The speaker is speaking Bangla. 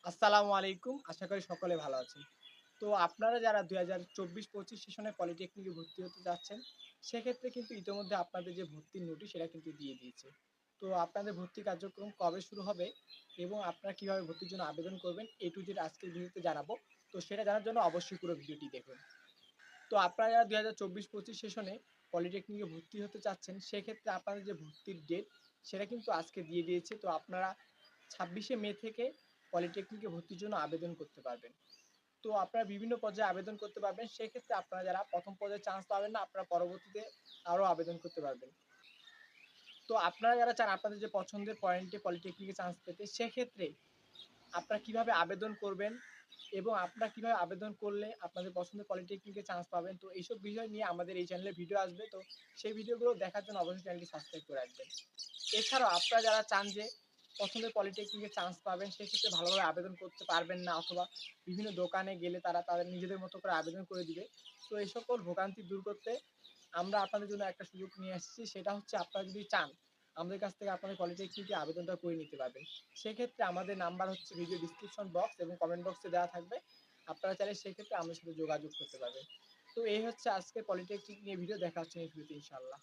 আসসালামু আলাইকুম। আশা করি সকলে ভালো আছেন। তো আপনারা যারা ২০২৪-২৫ সেশনে পলিটেকনিকে ভর্তি হতে যাচ্ছেন, সেক্ষেত্রে কিন্তু ইতোমধ্যে আপনাদের যে ভর্তির নোটিশ সেটা কিন্তু দিয়ে দিয়েছে। তো আপনাদের ভর্তি কার্যক্রম কবে শুরু হবে এবং আপনারা কিভাবে ভর্তির জন্য আবেদন করবেন A to Z আজকের ভিডিওতে জানাবো। তো সেটা জানার জন্য অবশ্যই পুরো ভিডিওটি দেখুন। তো আপনারা যারা ২০২৪-২৫ সেশনে পলিটেকনিকে ভর্তি হতে চাচ্ছেন, সেক্ষেত্রে আপনাদের যে ভর্তির ডেট সেটা কিন্তু আজকে দিয়ে দিয়েছে। তো আপনারা ২৬শে মে থেকে পলিটেকনিকে ভর্তির জন্য আবেদন করতে পারবেন। তো আপনারা বিভিন্ন পর্যায়ে আবেদন করতে পারবেন। সেক্ষেত্রে আপনারা যারা ১ম পর্যায়ে চান্স পাবেন না, আপনারা পরবর্তীতে আরও আবেদন করতে পারবেন। তো আপনারা যারা চান আপনাদের যে পছন্দের পয়েন্টে পলিটেকনিকে চান্স পেতে, সেক্ষেত্রে আপনারা কিভাবে আবেদন করবেন এবং আপনারা কিভাবে আবেদন করলে আপনাদের পছন্দের পলিটেকনিকে চান্স পাবেন। তো এইসব বিষয় নিয়ে আমাদের এই চ্যানেলে ভিডিও আসবে। তো সেই ভিডিওগুলো দেখার জন্য অবশ্যই চ্যানেলটি সাবস্ক্রাইব করে রাখবেন। এছাড়াও আপনারা যারা চান যে পছন্দের পলিটেকনিকে চান্স পাবেন, সেক্ষেত্রে ভালোভাবে আবেদন করতে পারবেন না অথবা বিভিন্ন দোকানে গেলে তারা তাদের নিজেদের মতো করে আবেদন করে দিবে। তো এই সকল ভোগান্তি দূর করতে আমরা আপনাদের জন্য একটা সুযোগ নিয়ে আসছি। সেটা হচ্ছে আপনারা যদি চান আমাদের কাছ থেকে আপনাদের পলিটেকনিকে আবেদনটা করে নিতে পারবেন। সেক্ষেত্রে আমাদের নাম্বার হচ্ছে ভিডিও ডিসক্রিপশন বক্স এবং কমেন্ট বক্সে দেওয়া থাকবে। আপনারা চাইলে সেক্ষেত্রে আমাদের সাথে যোগাযোগ করতে পারবেন। তো এই হচ্ছে আজকে পলিটেকনিক নিয়ে ভিডিও। দেখা হচ্ছে নেক্সট ভিডিওতে ইনশাআল্লাহ।